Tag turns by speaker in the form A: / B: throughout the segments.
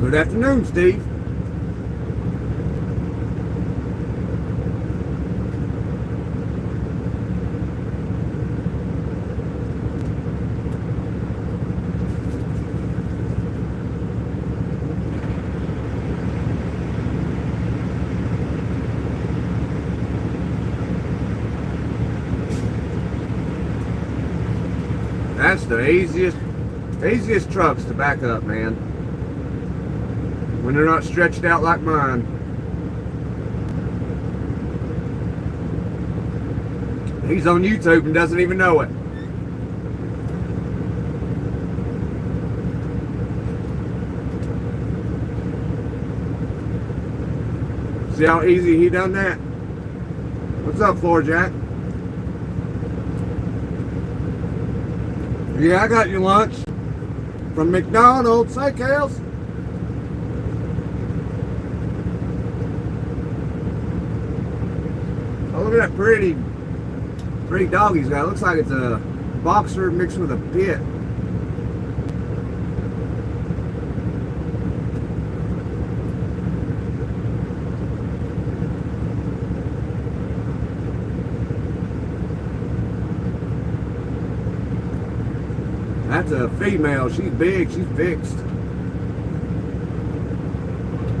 A: Good afternoon, Steve. That's the easiest trucks to back up, man. When they're not stretched out like mine. He's on YouTube and doesn't even know it. See how easy he done that? What's up, Floor Jack? Yeah, I got your lunch from McDonald's. Hey, Kales. Oh, look at that pretty dog he's got. It looks like it's a boxer mixed with a pit. That's a female. She's big. She's fixed.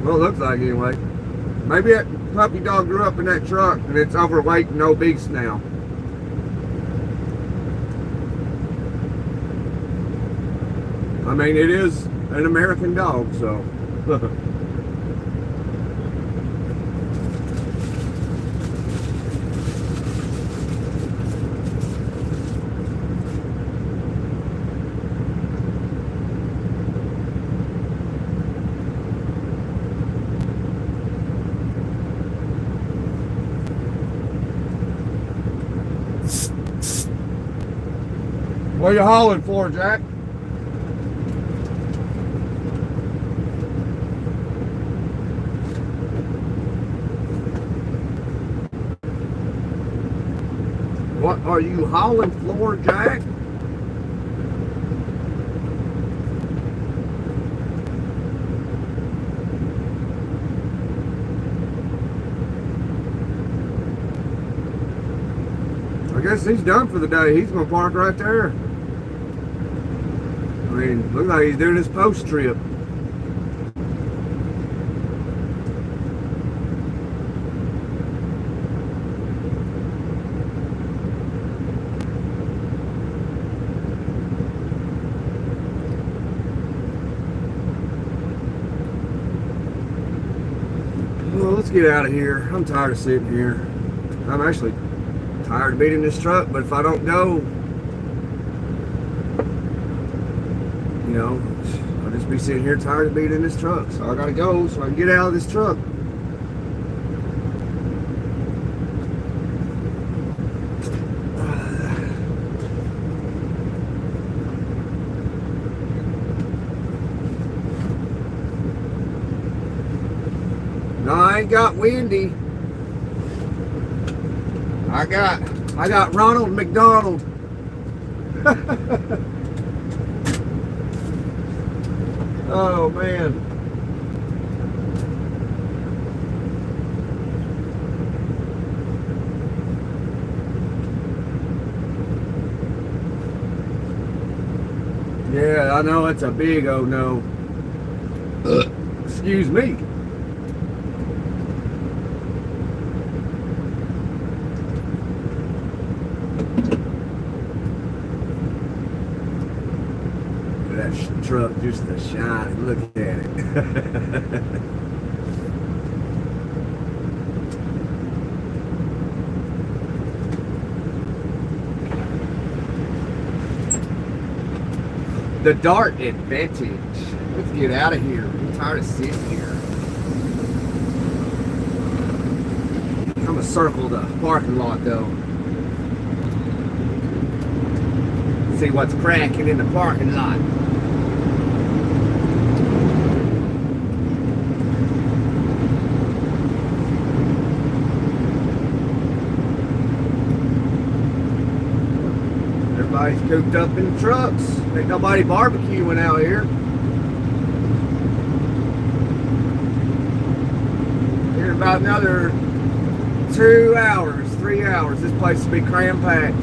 A: Well, it looks like anyway. Maybe that puppy dog grew up in that truck and it's overweight and obese now. I mean, it is an American dog, so. What are you hauling for, Jack? What are you hauling for, Jack? I guess he's done for the day. He's gonna park right there. I mean, looks like he's doing his post trip. Well, let's get out of here. I'm tired of sitting here. I'm actually tired of being in this truck, but if I don't go, you know, I'll just be sitting here tired of being in this truck. So I gotta go so I can get out of this truck. No, I ain't got Wendy. I got Ronald McDonald. Oh man. Yeah, I know it's a big oh no. Excuse me. That truck just a shine. Look at it. The Dart Advantage. Let's get out of here. I'm tired of sitting here. I'm gonna circle the parking lot though. See what's cracking in the parking lot. Everybody's cooped up in trucks. Ain't nobody barbecuing out here. about another 2 hours, 3 hours. This place will be cram packed.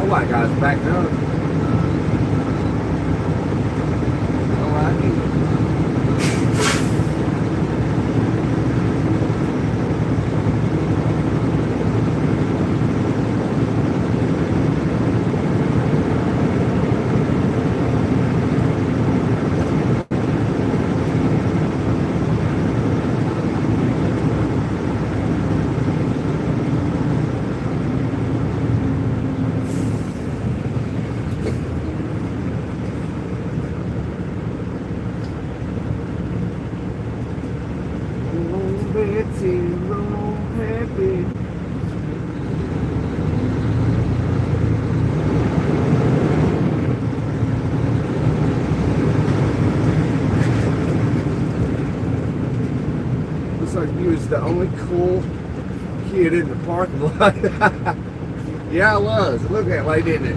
A: White guy's backing up. Oh, I need it. Betsy, roll happy. Looks like you was the only cool kid in the parking lot. Yeah, I was. It looked that way, didn't it?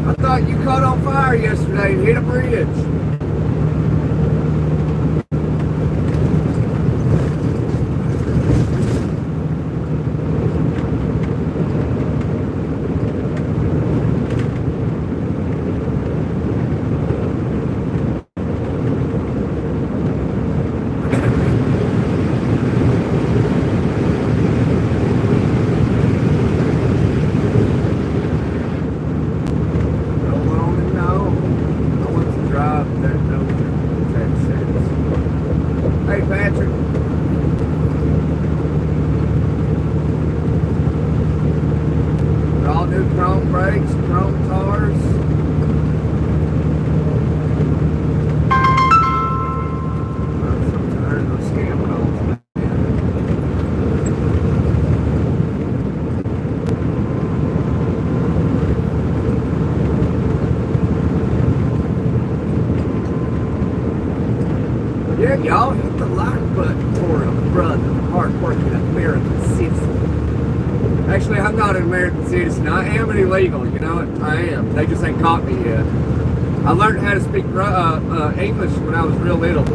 A: I thought you caught on fire yesterday and hit a bridge. Hey, Patrick. All new chrome brakes, chrome tires. I'm so tired of those scam calls. Yeah, y'all hit the like button for a brother, hard-working American citizen. Actually, I'm not an American citizen. I am an illegal, you know it? I am. They just ain't caught me yet. I learned how to speak English when I was real little.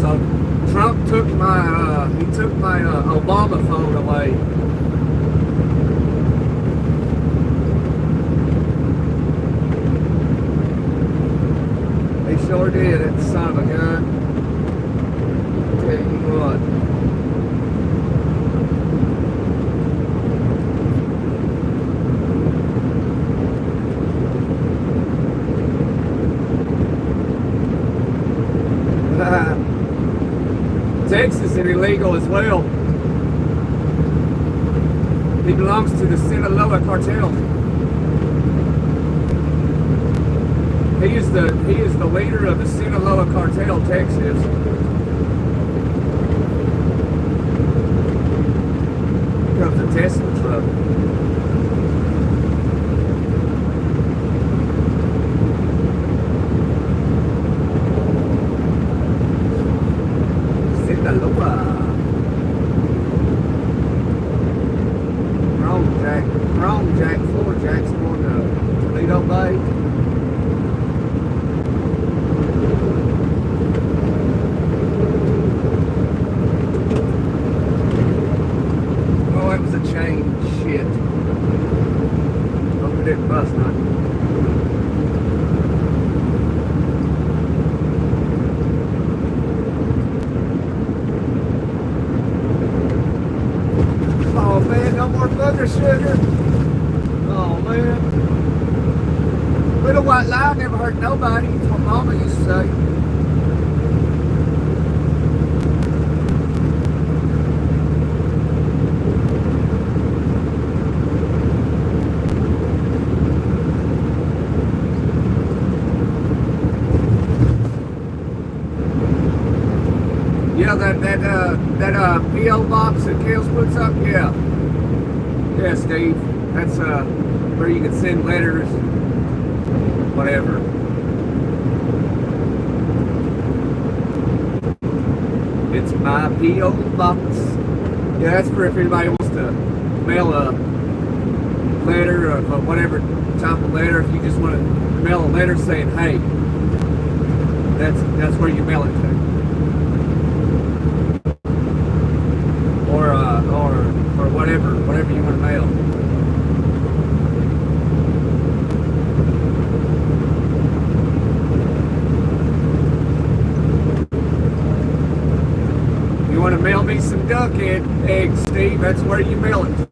A: So Trump took my Obama phone away. He sure did, that son of a gun. Tell you what. Texas is illegal as well. He belongs to the Sinaloa cartel. He is the leader of the Sinaloa cartel, Texas. Here comes a Tesla truck. Sinaloa. Wrong Jack, floor Jack's going to Toledo Bay. Oh, that was a chain. Shit. Hope it didn't bust nothing. Oh man, no more booger sugar. Oh man. Little white lie never hurt nobody. That's what Mama used to say. Yeah, that P.O. box that Kales puts up, yeah. Yeah, Steve. That's where you can send letters, whatever. It's my P.O. box. Yeah, that's for if anybody wants to mail a letter or whatever type of letter. If you just want to mail a letter saying, hey, that's where you mail it to. Or whatever you want to mail. You want to mail me some duck eggs, Steve? That's where you mail it to.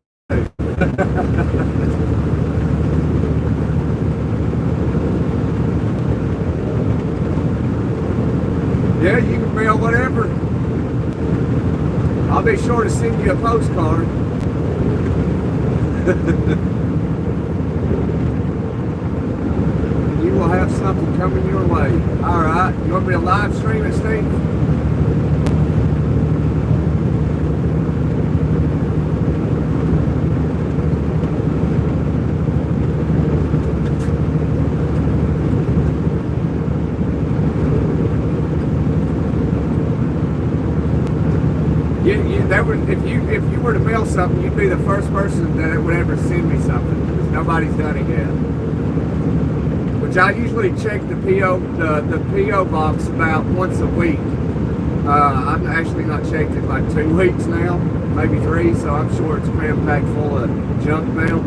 A: Yeah, you can mail whatever. I'll be sure to send you a postcard. You will have something coming your way. Alright, you want me to live stream it, Steve? That would, if you were to mail something, you'd be the first person that would ever send me something, because nobody's done it yet. Which I usually check the PO box about once a week. I've actually not checked it like 2 weeks now, maybe 3, so I'm sure it's cram packed full of junk mail.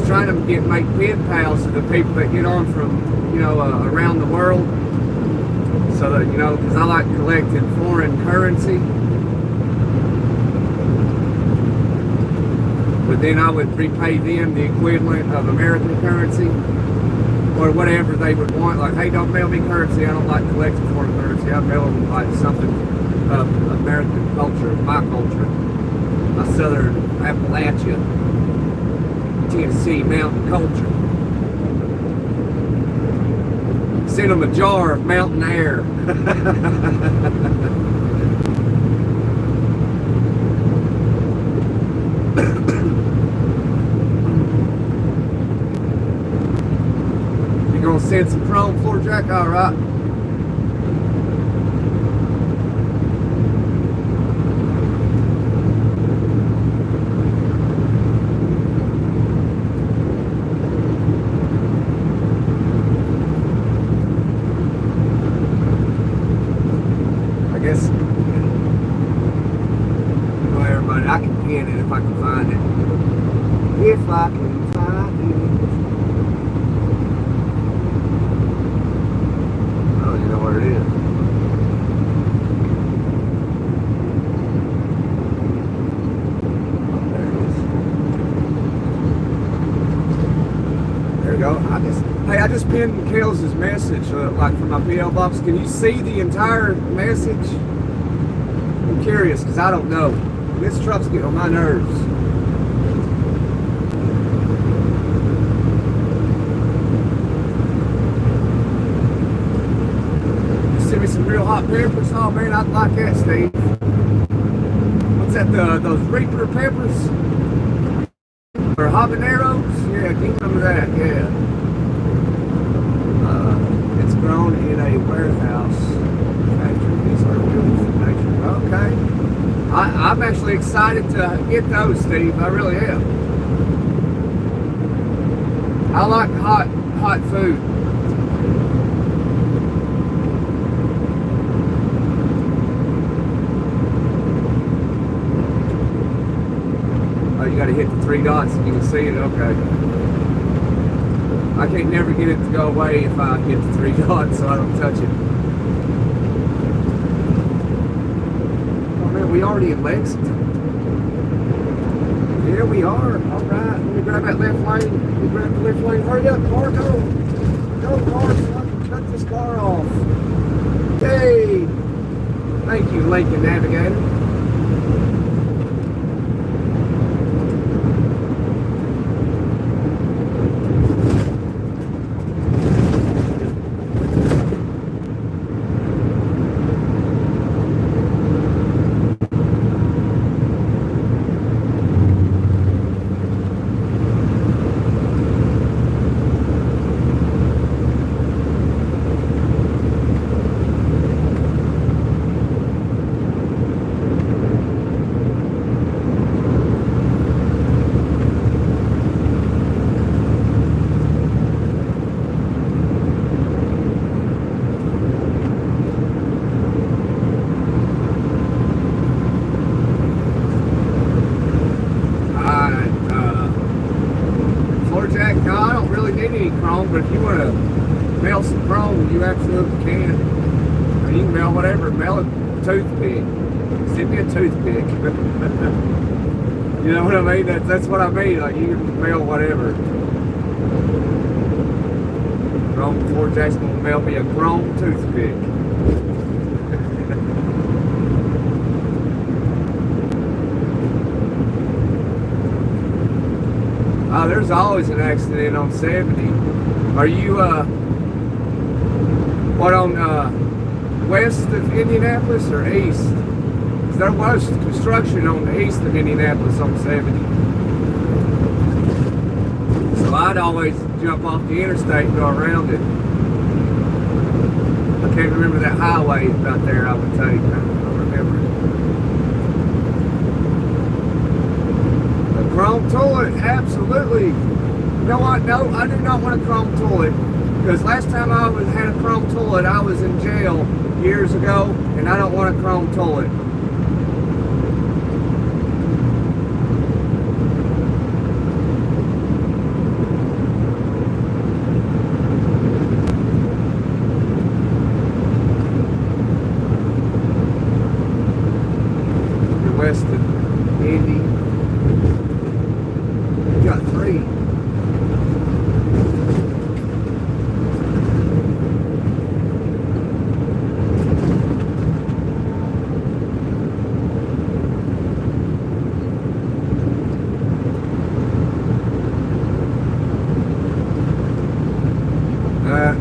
A: Trying to make pen pals to the people that get on from, around the world, so that, because I like collecting foreign currency, but then I would repay them the equivalent of American currency, or whatever they would want. Like, hey, don't mail me currency, I don't like collecting foreign currency, I mail them like something of American culture, my culture, my southern Appalachia, Tennessee mountain culture. Send them a jar of mountain air. You gonna send some chrome floor jack? All right. we go. I just pinned Kels' message, like from my PL box. Can you see the entire message? I'm curious because I don't know. This truck's getting on my nerves. You send me some real hot peppers. Oh man, I'd like that, Steve. What's that? Those Reaper peppers or habaneros? Yeah, give me some of that. Yeah. It's grown in a warehouse. These are really nature. Okay. I'm actually excited to get those, Steve. I really am. I like hot food. Oh, you got to hit the 3 dots and you can see it. Okay. I can't never get it to go away if I hit the 3 dots, so I don't touch it. We already in Lexington. Yeah, we are. All right. Let me grab that left lane. Let me grab the left lane. Hurry up, car. Go. Go, car, so I can cut this car off. Okay. Thank you, Lincoln Navigator. But if you want to mail some chrome, you absolutely can. Or you can mail whatever. Mail a toothpick. Send me a toothpick. You know what I mean? That's what I mean. Like you can mail whatever. Chrome Ford Jackson will mail me a chrome toothpick. Oh, there's always an accident on 70. Are you, west of Indianapolis or east? Because there was construction on the east of Indianapolis on 70. So I'd always jump off the interstate and go around it. I can't remember that highway out there I would take. I don't remember it. A chrome toilet, absolutely. You know what? No, I do not want a chrome toilet. Because last time I had a chrome toilet, I was in jail years ago, and I don't want a chrome toilet. You're west of Indy. You got 3.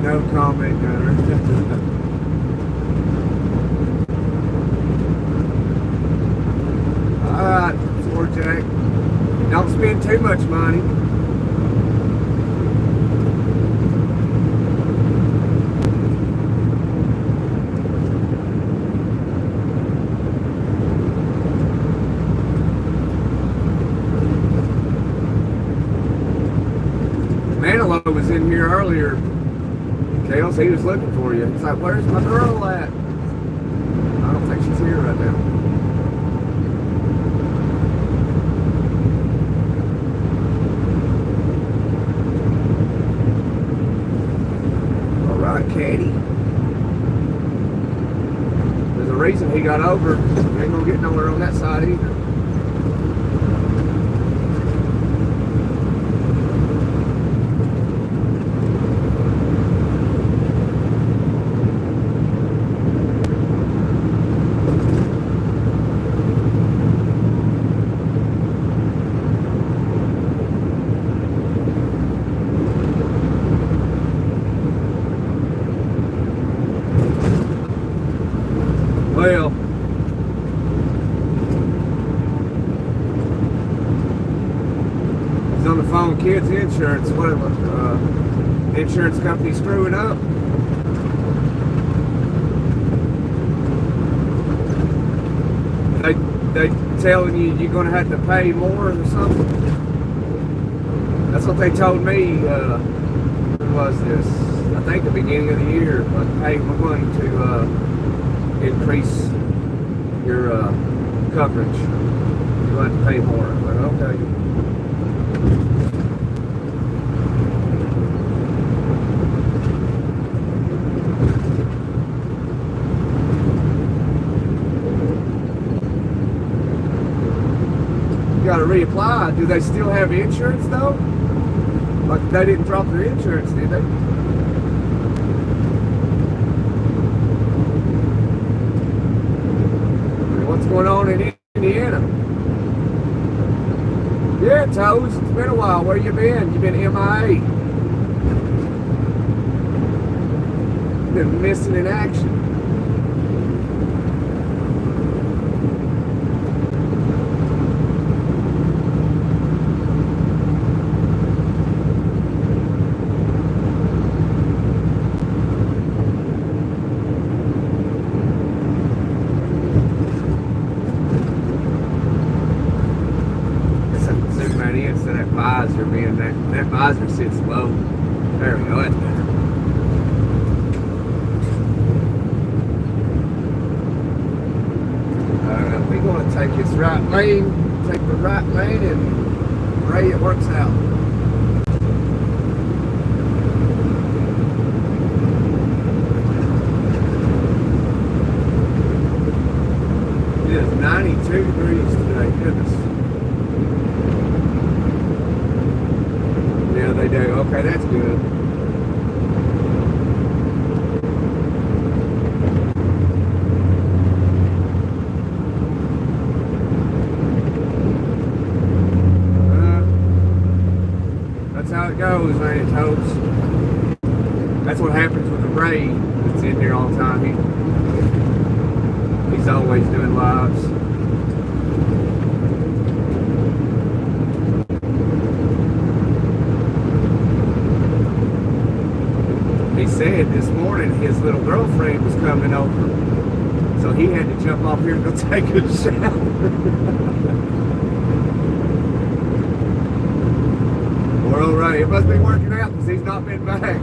A: No comment, Gunner. Alright, Ford Jack. Don't spend too much money. Manilow was in here earlier. Kels, he was looking for you. He's like, where's my girl at? I don't think she's here right now. All right, Caddy. There's a reason he got over. He ain't gonna get nowhere on that side either. your kids' insurance. What the insurance company screwing up? They telling you you're gonna have to pay more or something. That's what they told me. When was this? I think the beginning of the year. Like, hey, we're going to increase your coverage. You're going to have to pay more. I'm like, okay. You got to reapply. Do they still have insurance though? Like, they didn't drop their insurance, did they? What's going on in Indiana? Yeah, Toes, it's been a while. Where you been? You been MIA. Been missing in action. Visor being that visor sits low. There we go, that's better. We're going to take this right lane, take the right lane, and pray it works out. It is 92 degrees today, goodness. Yeah, they do. Okay, that's good. That's how it goes, ain't it, Toes? That's what happens with the Ray that's in here all the time. He's always doing lives. He said this morning his little girlfriend was coming over, so he had to jump off here and go take a shower. We're all right. It must be working out because he's not been back.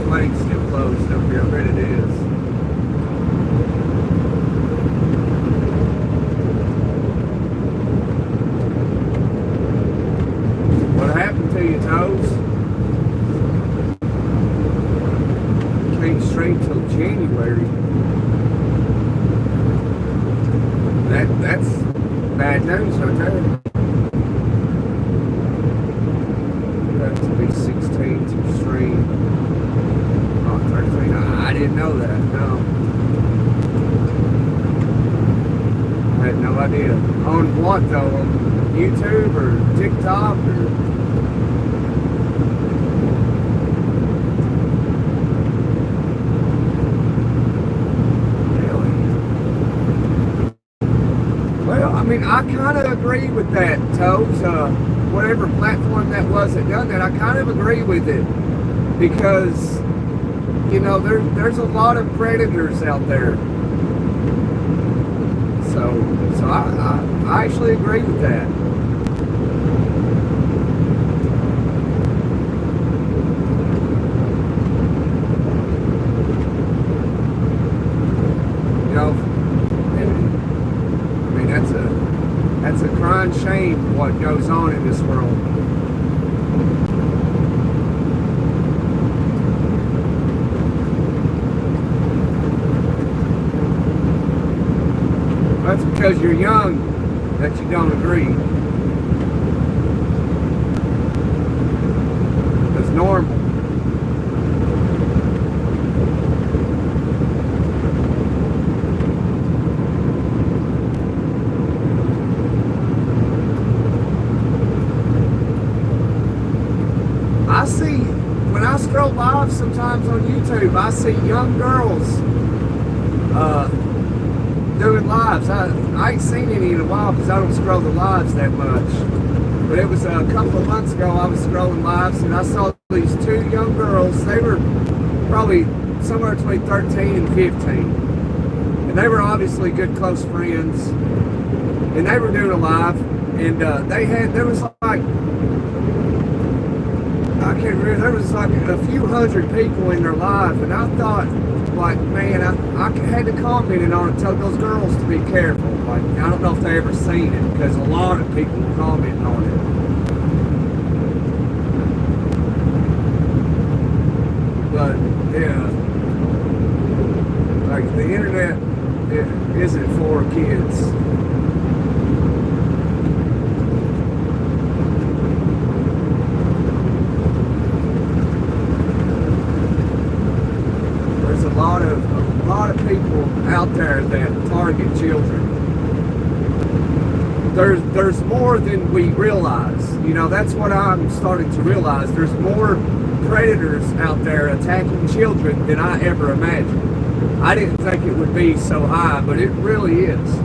A: Lane's still closed up here. I bet it is. What happened to you, Toes? Came straight till January. That's bad news right there. Got to be 16 to stream. Oh, 13. I didn't know that, no. I had no idea. On what though? On YouTube or TikTok or? Really? Well, I mean, I kind of agree with that, Toes. Whatever platform that was that done that, I kind of agree with it. Because, you know, there's a lot of predators out there. So I actually agree with that. You know, I mean, that's a crying shame what goes on in this world. That's because you're young that you don't agree. That's normal. off sometimes on YouTube. I see young girls doing lives. I ain't seen any in a while because I don't scroll the lives that much. But it was a couple of months ago I was scrolling lives and I saw these two young girls. They were probably somewhere between 13 and 15. And they were obviously good close friends. And they were doing a live. And there was like, I can't remember, there was like a few hundred people in their live. And I thought, like, man, I had to comment on it, tell those girls to be careful. Like, I don't know if they ever seen it because a lot of people were commenting on it. But yeah, like the internet isn't for kids. There's a lot of people out there that target children. There's more than we realize. You know, that's what I'm starting to realize. There's more predators out there attacking children than I ever imagined. I didn't think it would be so high, but it really is.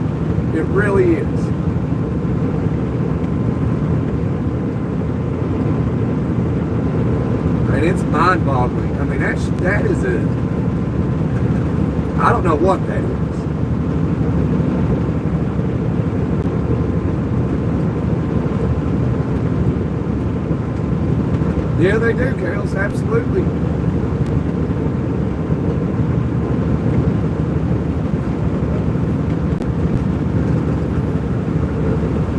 A: It really is. And it's mind-boggling. I mean, that is I don't know what that is. Yeah, they do, Kales, absolutely.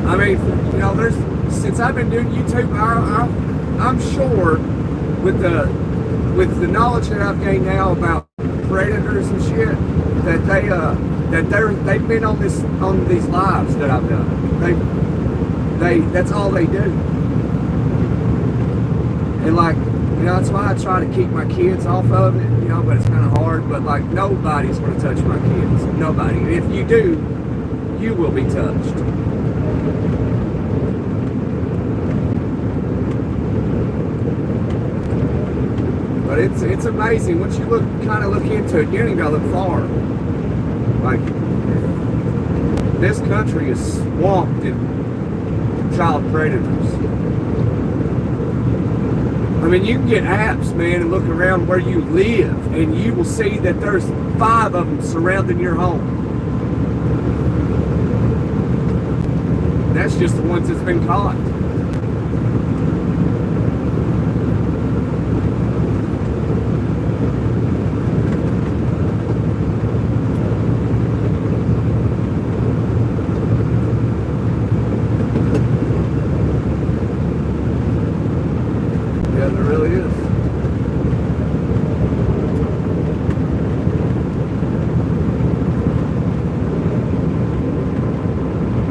A: I mean, you know, since I've been doing YouTube, I'm sure with the knowledge that I've gained now about predators and shit, that they've been on these lives that I've done. That's all they do. And like, you know, that's why I try to keep my kids off of it, you know, but it's kind of hard. But like, nobody's going to touch my kids. Nobody. And if you do, you will be touched. But it's amazing. Once you kind of look into it, you ain't got to look far. Like, this country is swamped in child predators. I mean, you can get apps, man, and look around where you live, and you will see that there's 5 of them surrounding your home. That's just the ones that's been caught. Yeah, there really is.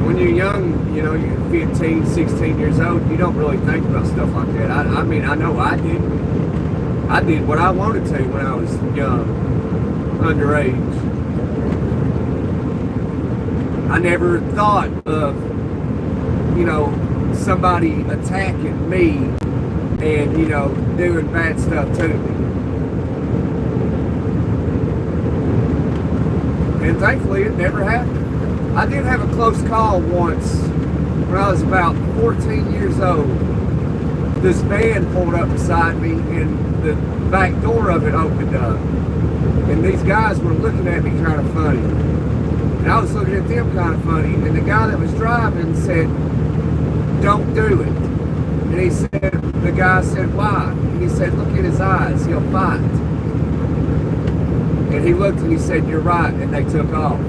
A: When you're young, you know, you're 15, 16 years old, you don't really think about stuff like that. I mean, I know I did. I did what I wanted to when I was young, underage. I never thought of, you know, somebody attacking me and, you know, doing bad stuff to me. And thankfully it never happened. I did have a close call once when I was about 14 years old. This van pulled up beside me and the back door of it opened up. And these guys were looking at me kind of funny. And I was looking at them kind of funny. And the guy that was driving said, "Don't do it." And he said, the guy said, "Why?" And he said, "Look at his eyes, he'll fight." And he looked and he said, "You're right," and they took off.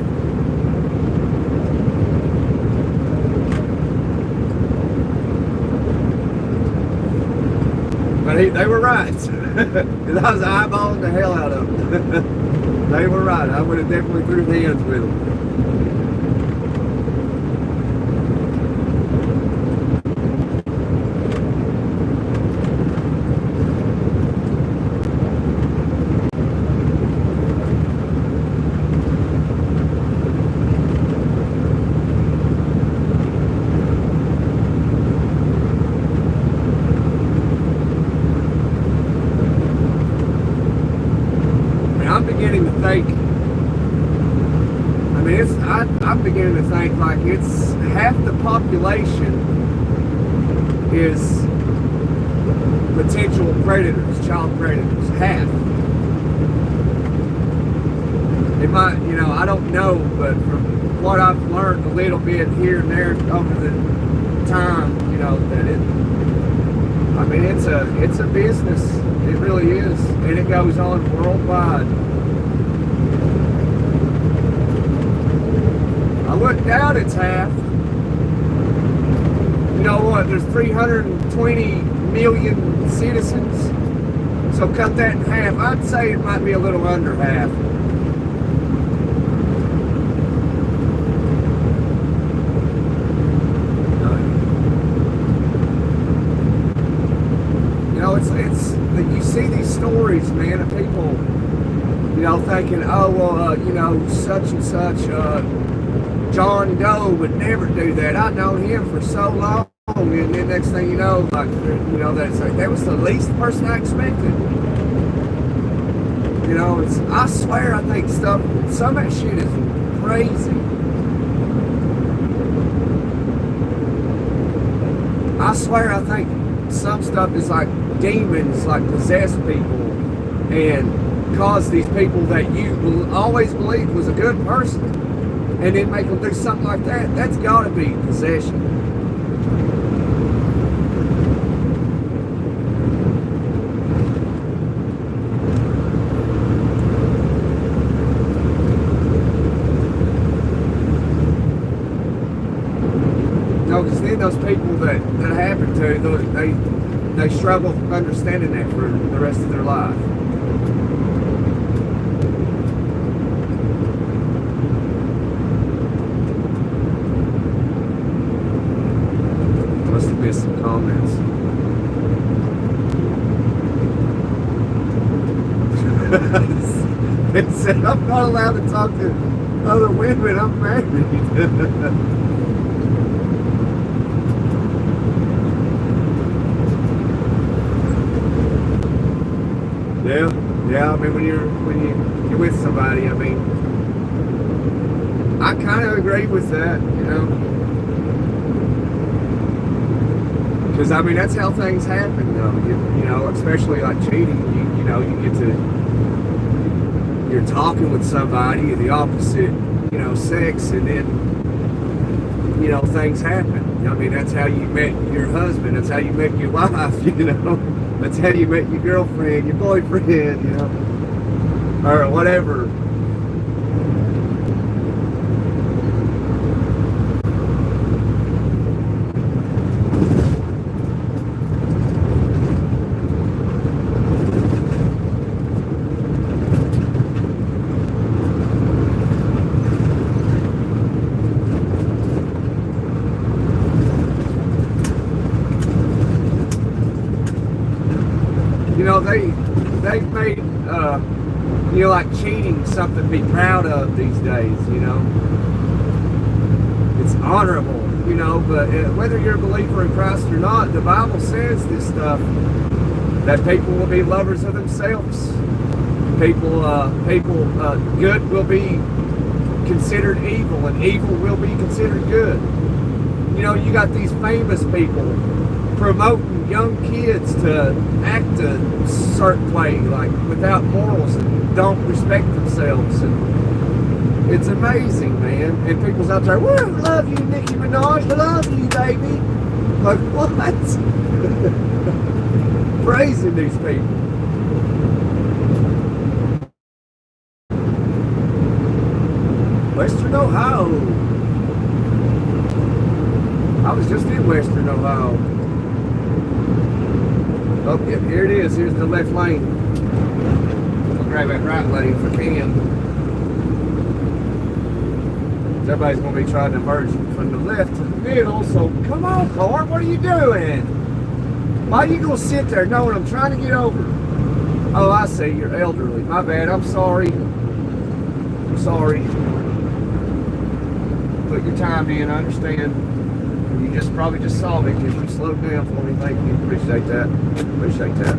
A: But they were right. Because I was eyeballing the hell out of them. They were right. I would have definitely threw hands with them. mean, I'm beginning to think like it's half the population is potential predators, child predators. Half. It might, I don't know, but from what I've learned a little bit here and there over the time, that it's a business. It really is, and it goes on worldwide. I wouldn't doubt it's half. You know what? There's 320 million citizens, so cut that in half. I'd say it might be a little under half. It's you see these stories, man, of people, thinking, oh, well, such and such, John Doe would never do that. I've known him for so long, and then next thing you know, that was the least person I expected. I swear, I think some of that shit is crazy. I swear, I think some stuff is like demons, like possess people and cause these people that you always believed was a good person and then make them do something like that. That's got to be possession. No, because then those people that happen to, they struggle understanding that for the rest of their life. Must have missed some comments. It said, I'm not allowed to talk to other women, I'm married. Yeah. I mean, when you're with somebody, I mean, I kind of agree with that, because I mean that's how things happen, though. Especially like cheating. You're talking with somebody of the opposite, sex, and then things happen. I mean, that's how you met your husband. That's how you met your wife. That's how you met your girlfriend, your boyfriend, or whatever. They've made like cheating something to be proud of these days. It's honorable, but whether you're a believer in Christ or not, the Bible says this stuff, that people will be lovers of themselves. People good will be considered evil, and evil will be considered good. You got these famous people promoting young kids to act a certain way, like without morals, and don't respect themselves, and it's amazing, man. And people's out there, well, I love you, Nicki Minaj, I love you, baby. Like, what? Praising these people. Western Ohio. I was just in Western Ohio. Oh, yeah, here it is. Here's the left lane. I'll grab that right lane if I can. Everybody's going to be trying to merge from the left to the middle, so come on, car, what are you doing? Why are you going to sit there knowing I'm trying to get over? Oh, I see, you're elderly. My bad, I'm sorry. I'm sorry. Put your time in, I understand. You probably just saw me because you slowed down for me. Thank you. Appreciate that. Appreciate that.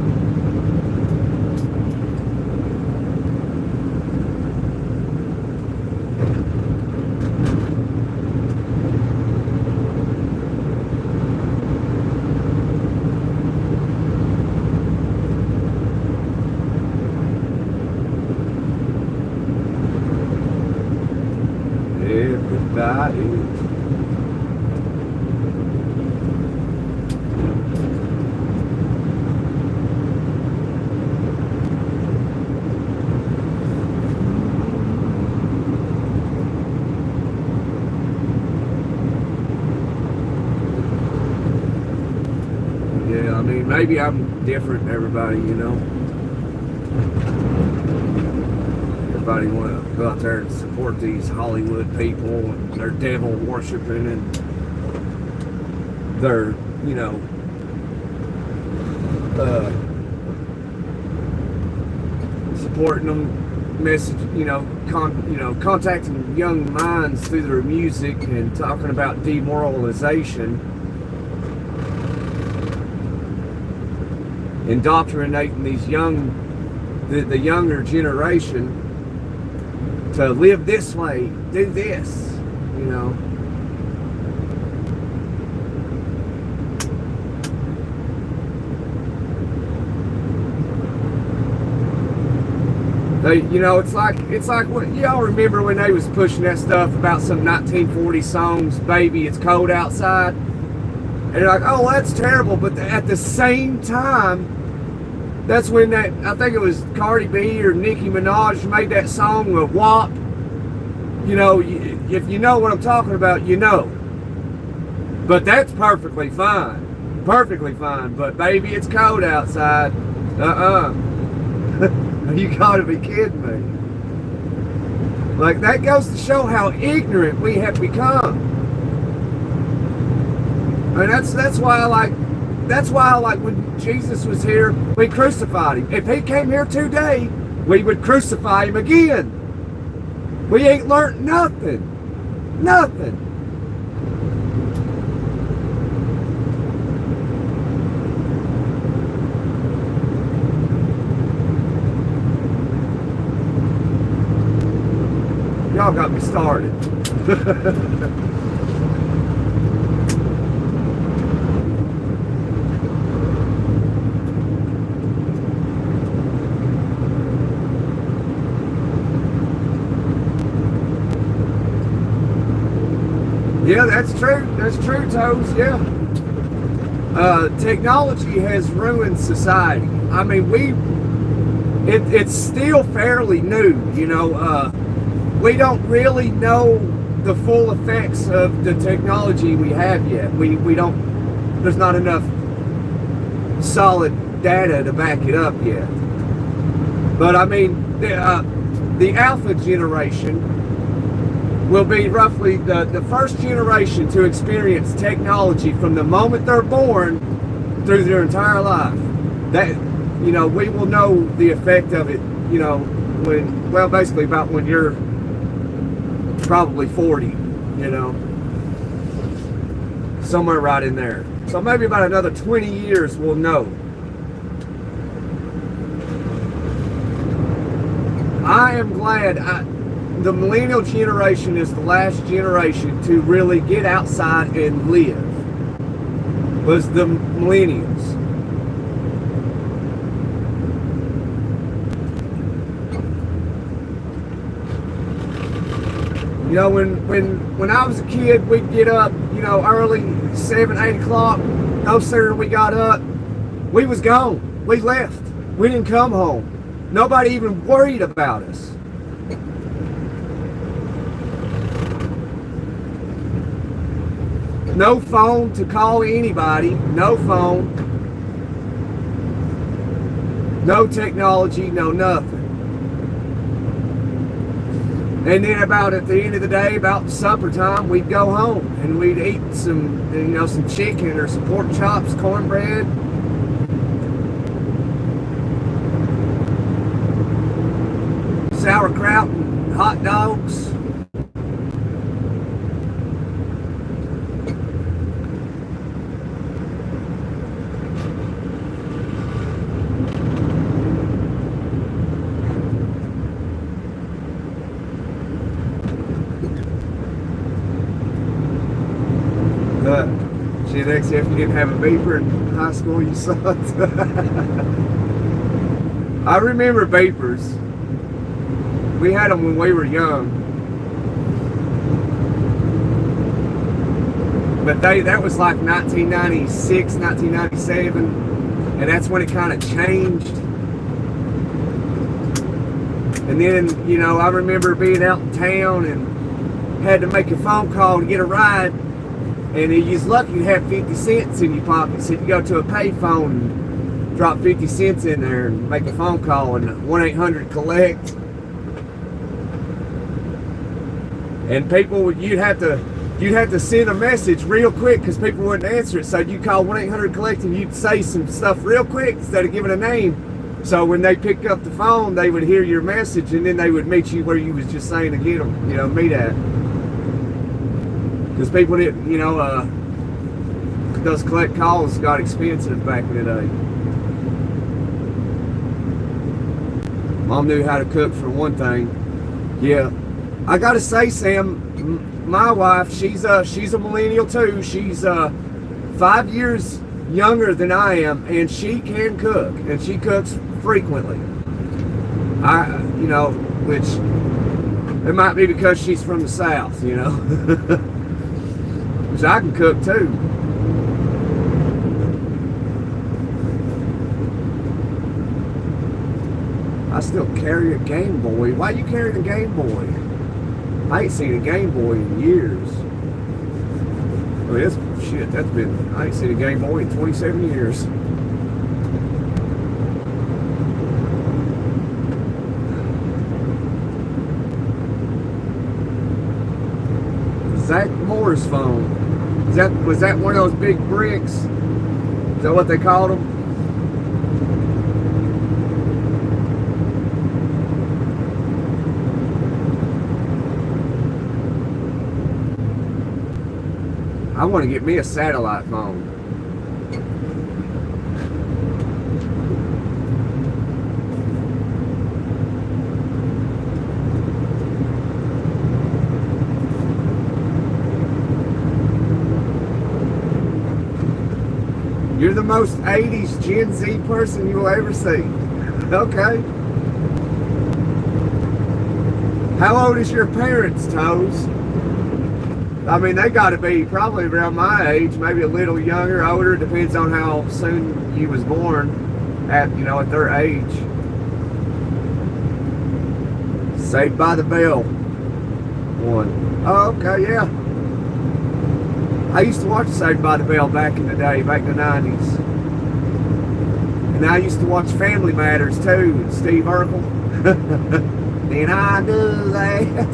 A: everybody. Yeah, I mean, maybe I'm different than everybody, you know. Everybody want to go out there and support these Hollywood people, and they're devil worshiping, and they're, you know, supporting them, contacting young minds through their music and talking about demoralization, indoctrinating these the younger generation to live this way, do this, you know. It's like what y'all remember when they was pushing that stuff about some 1940 songs, "Baby, It's Cold Outside," and you're like, oh, that's terrible, but at the same time, that's when I think it was Cardi B or Nicki Minaj made that song with WAP. You know, if you know what I'm talking about, you know. But that's perfectly fine. Perfectly fine. But baby, it's cold outside. You gotta be kidding me. Like, that goes to show how ignorant we have become. And that's why I like when Jesus was here, we crucified him. If he came here today, we would crucify him again. We ain't learned nothing. Nothing. Y'all got me started. Yeah, that's true. That's true, Toes. Yeah. Technology has ruined society. I mean, it's still fairly new, you know. We don't really know the full effects of the technology we have yet. We don't, there's not enough solid data to back it up yet. But I mean, the alpha generation will be roughly the first generation to experience technology from the moment they're born through their entire life. That, you know, we will know the effect of it, you know, basically about when you're probably 40, you know, somewhere right in there. So maybe about another 20 years we'll know. I am glad the millennial generation is the last generation to really get outside and live, was the millennials. You know, when I was a kid, we'd get up, you know, early, 7, 8 o'clock. No sooner we got up, we was gone. We left. We didn't come home. Nobody even worried about us. No phone to call anybody. No phone. No technology. No nothing. And then about at the end of the day, about supper time, we'd go home and we'd eat some chicken or some pork chops, cornbread. Sauerkraut and hot dogs. Gen X, if you didn't have a beeper in high school, you sucked. I remember beepers. We had them when we were young. but that was like 1996, 1997, and that's when it kind of changed. And then, you know, I remember being out in town and had to make a phone call to get a ride, and you was lucky to have 50 cents in your pocket. So you go to a payphone and drop 50 cents in there and make a phone call, and 1-800-COLLECT. And people, you'd have to send a message real quick because people wouldn't answer it. So you call 1-800-COLLECT and you'd say some stuff real quick instead of giving a name. So when they picked up the phone, they would hear your message, and then they would meet you where you was just saying to get them, you know, meet at. Because people didn't, you know, those collect calls got expensive back in the day. Mom knew how to cook for one thing. Yeah, I gotta say, Sam, my wife, she's a millennial too. She's 5 years younger than I am, and she can cook, and she cooks frequently. You know, which it might be because she's from the South, you know. Which I can cook too. I still carry a Game Boy. Why you carrying a Game Boy? I ain't seen a Game Boy in years. I mean, I ain't seen a Game Boy in 27 years. Zach Moore's phone. Was that one of those big bricks? Is that what they called them? I want to get me a satellite phone. You're the most 80s Gen Z person you will ever see. Okay. How old is your parents, Toes? I mean, they got to be probably around my age, maybe a little younger, older. Depends on how soon you was born at, you know, at their age. Saved by the Bell. One. Oh, okay, yeah. I used to watch Saved by the Bell back in the day, back in the 90s. And I used to watch Family Matters too, with Steve Urkel. Then I do that.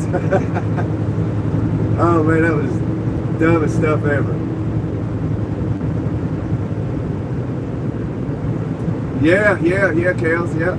A: Oh man, that was the dumbest stuff ever. Yeah, Kels, yeah.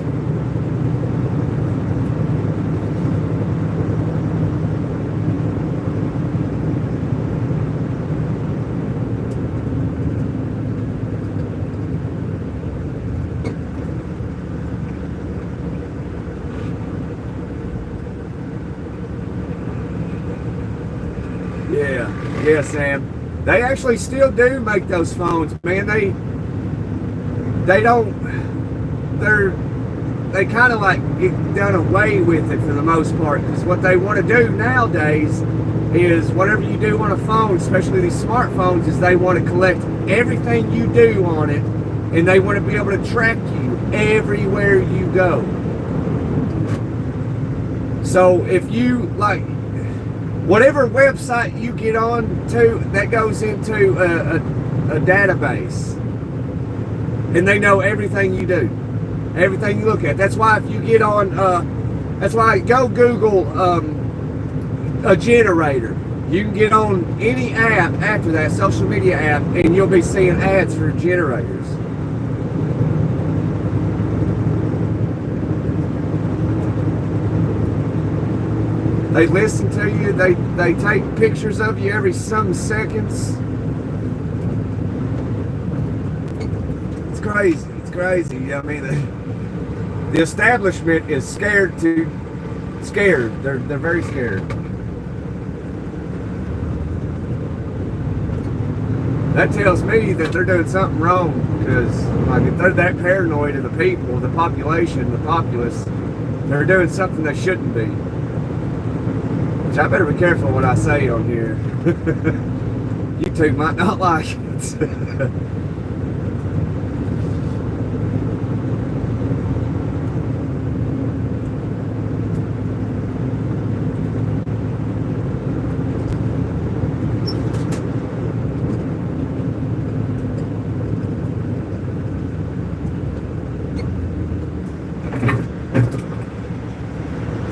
A: Yeah, Sam. They actually still do make those phones, man. They kind of like get done away with it for the most part, because what they want to do nowadays is whatever you do on a phone, especially these smartphones, is they want to collect everything you do on it, and they want to be able to track you everywhere you go. So if you like whatever website you get on to, that goes into a database, and they know everything you do, everything you look at. That's why if you get on, that's why go Google a generator. You can get on any app after that, social media app, and you'll be seeing ads for generators. They listen to you. They take pictures of you every some seconds. It's crazy. It's crazy. I mean, the establishment is scared. They're very scared. That tells me that they're doing something wrong, because like if they're that paranoid of the people, the population, the populace, they're doing something they shouldn't be. I better be careful what I say on here. You two might not like it. It's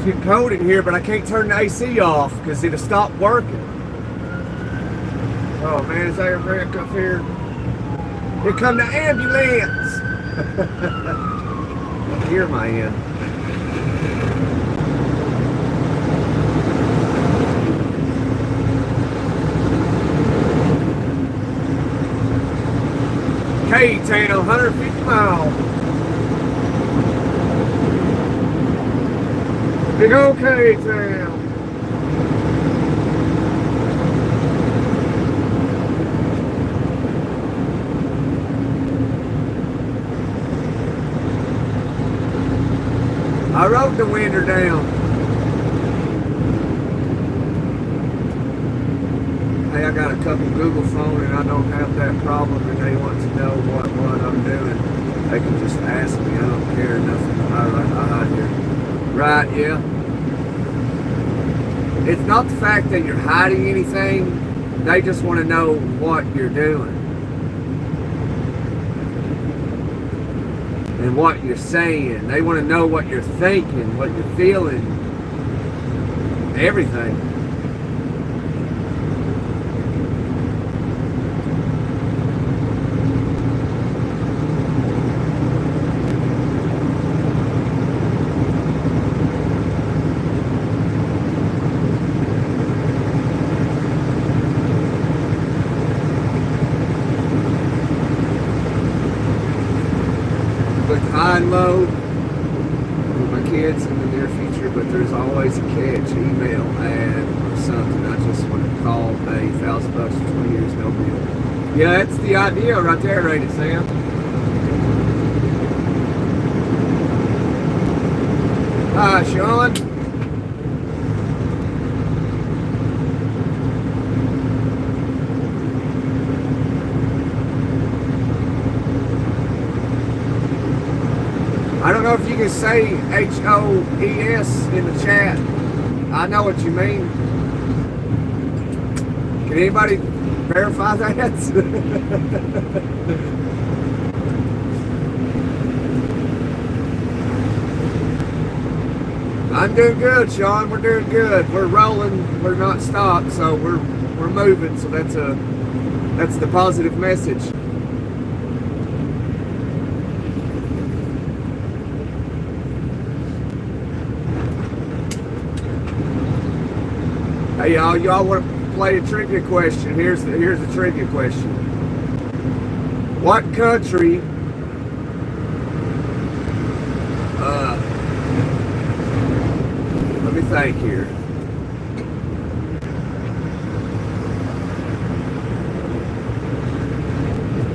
A: getting cold in here, but I can't turn the AC off because it'll stop working. Oh man, is there a wreck up here? Here come the ambulance! Here am I in. K-Town, 150 miles. Big old K-Town. I rode the winter down. Hey, I got a couple Google phone and I don't have that problem and they want to know what I'm doing. They can just ask me. I don't care nothing. I hide here. Right, yeah. It's not the fact that you're hiding anything. They just want to know what you're doing. And what you're saying. They want to know what you're thinking, what you're feeling, everything. High and low with my kids in the near future, but there's always a catch, email, ad, or something. I just want to call, pay $1,000 for 20 years, no bill. Yeah, that's the idea right there, ain't it, Sam? Hi, Sean. I don't know if you can say HOES in the chat. I know what you mean. Can anybody verify that? I'm doing good, Sean. We're doing good. We're rolling. We're not stopped, so we're moving. So that's the positive message. Hey y'all want to play a trivia question? Here's a trivia question. What country let me think here.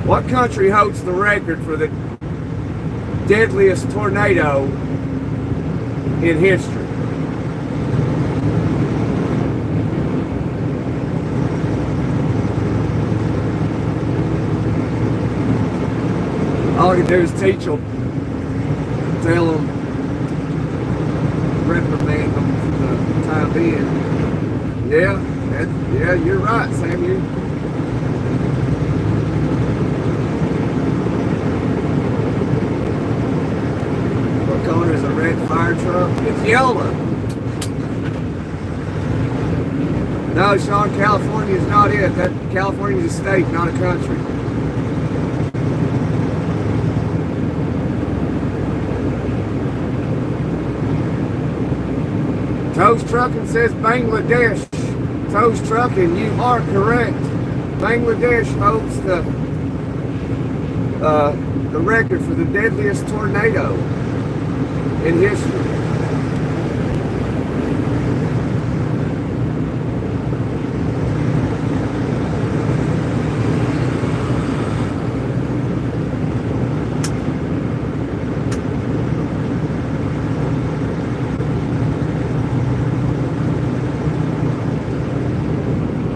A: What country holds the record for the deadliest tornado in history? All you can do is teach them, tell them, reprimand them for the time being. Yeah, you're right, Sam. What color is a red fire truck? It's yellow. No, Sean, California is not it. California is a state, not a country. Toast Trucking says Bangladesh. Toast Trucking, you are correct. Bangladesh holds the record for the deadliest tornado in history.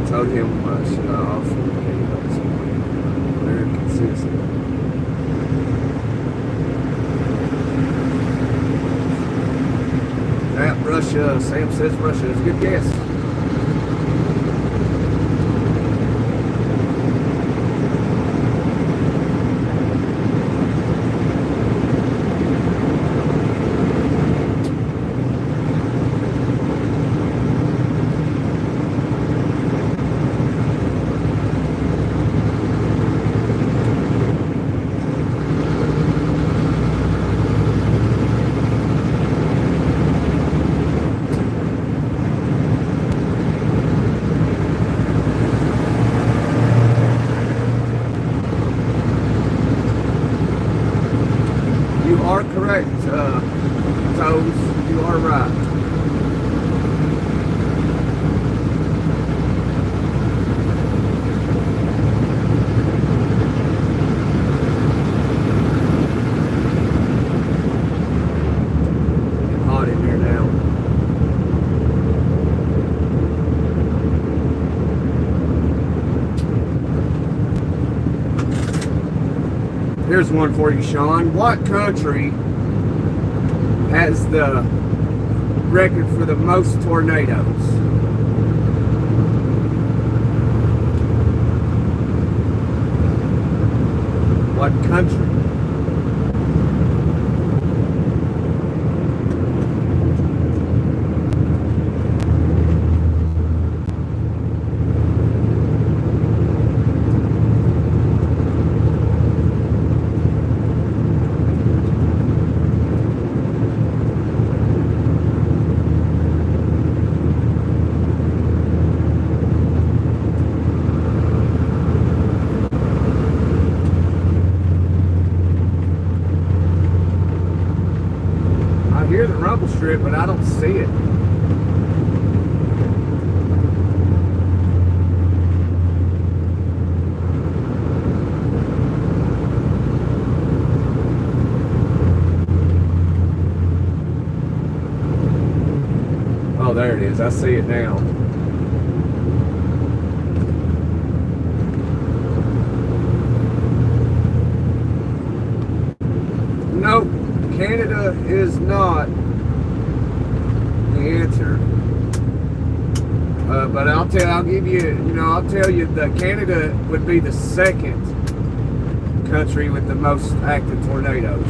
A: Told him should I offer this morning. American citizen. Yeah, Russia. Sam says Russia is a good guess. You are correct, Toes. You are right. It's hot in here now. Here's one for you, Sean. What country has the record for the most tornadoes? What country? I hear the rumble strip, but I don't see it. Oh, there it is. I see it now. Nope. Canada is not the answer. But I'll give you, I'll tell you that Canada would be the second country with the most active tornadoes.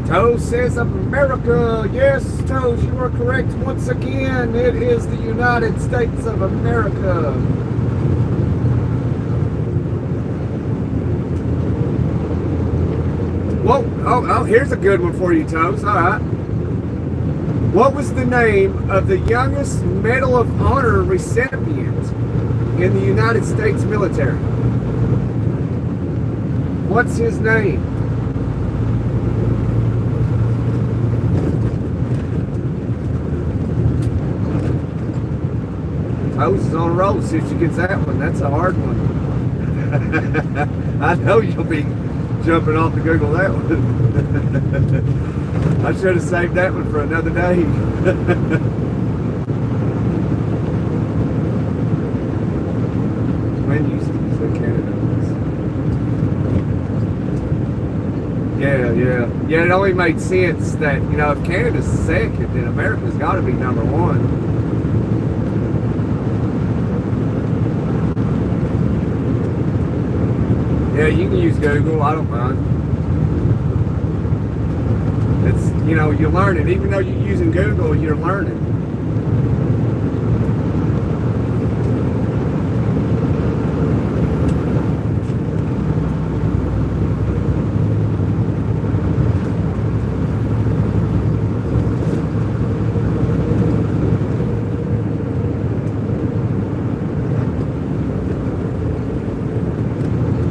A: Toes says America. Yes, Toes, you are correct once again. It is the United States of America. Whoa, oh, here's a good one for you, Toes. All right. What was the name of the youngest Medal of Honor recipient in the United States military? What's his name? Toes is on a roll. See if she gets that one. That's a hard one. I know you'll be jumping off to Google that one. I should have saved that one for another day. When you say Canada. Yeah, it only made sense that, if Canada's second, then America's got to be number one. Yeah, you can use Google. I don't mind. It's, you're learning. Even though you're using Google, you're learning.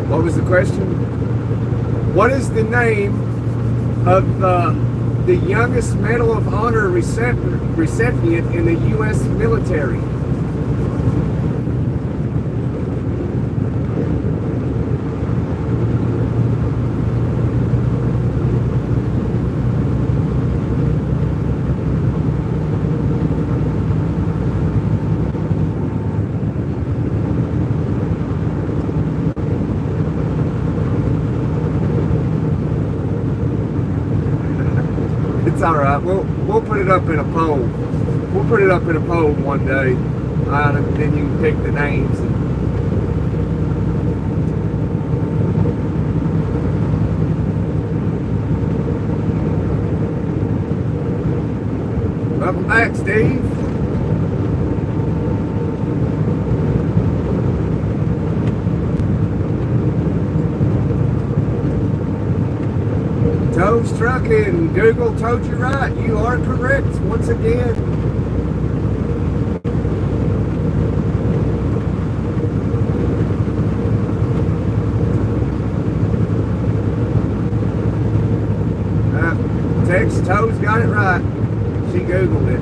A: What was the question? What is the name of the youngest Medal of Honor recipient in the U.S. military? all right. We'll put it up in a poll. We'll put it up in a poll one day, and then you can pick the names. Welcome back, Steve. Toes Trucking, Google told you right. You are correct once again. Tex Toes got it right. She Googled it.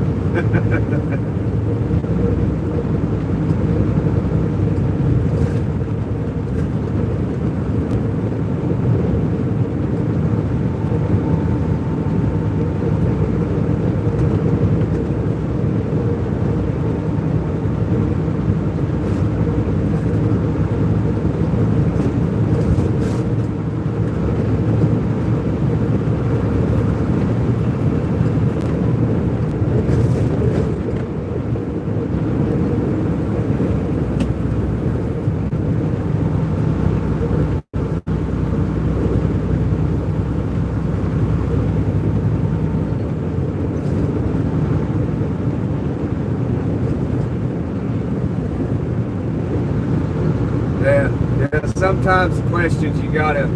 A: Yeah, sometimes the questions you gotta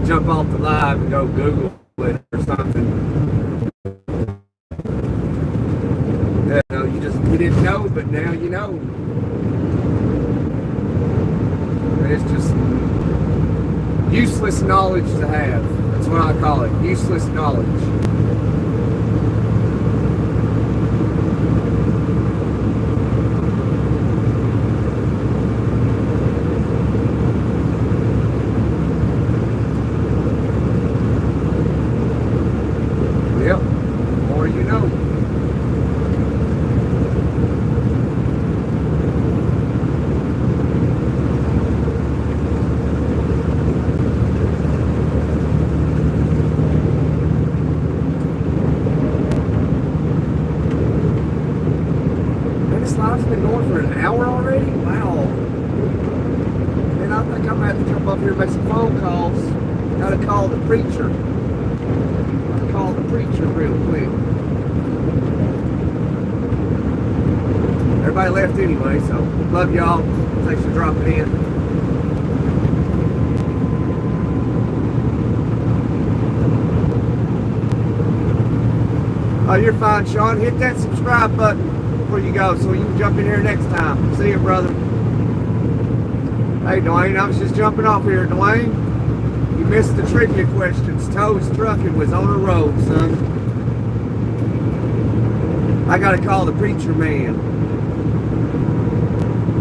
A: jump off the live and go Google it or something. Yeah, no, you didn't know, but now you know. It's just useless knowledge to have. That's what I call it, useless knowledge. Live's been going for an hour already? Wow. And I think I'm going to have to jump up here and make some phone calls. Got to call the preacher. Got to call the preacher real quick. Everybody left anyway, so love y'all. Thanks for dropping in. Oh, you're fine, Sean. Hit that subscribe button before you go so you can jump in here next time. See you, brother. Hey, Dwayne, I was just jumping off here. Dwayne, you missed the trivia questions. Toes Trucking was on a road, son. I got to call the preacher man.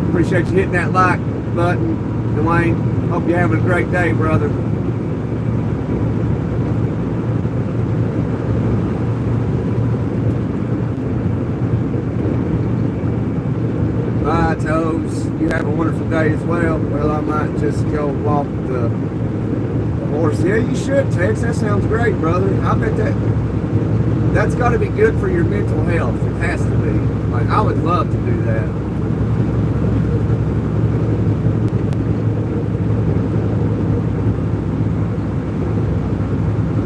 A: Appreciate you hitting that like button, Dwayne. Hope you're having a great day, brother. Bye, Toes. You have a wonderful day as well. Well, I might just go walk the horse. Yeah, you should, Tex. That sounds great, brother. I bet that's got to be good for your mental health. It has to be. Like, I would love to do that.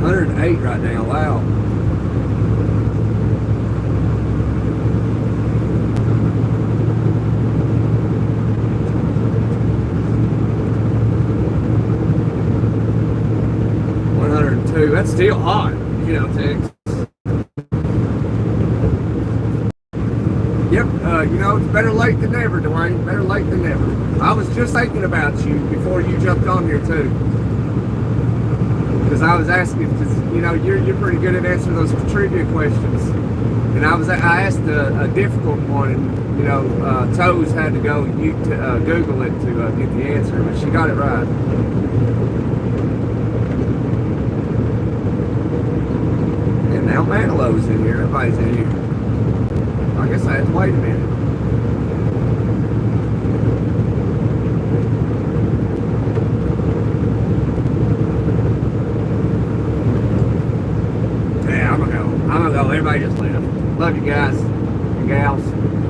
A: $108 right now. Wow. That's still hot, you know, Tex. Yep, you know, it's better late than never, Dwayne. Better late than never. I was just thinking about you before you jumped on here, too. Because I was asking, because, you know, you're pretty good at answering those trivia questions. And I asked a difficult one, and, you know, Toes had to go Google it to get the answer, but she got it right. Now Manilow's in here, everybody's in here. I guess I had to wait a minute. Yeah, I'm everybody just left. Love you guys and gals.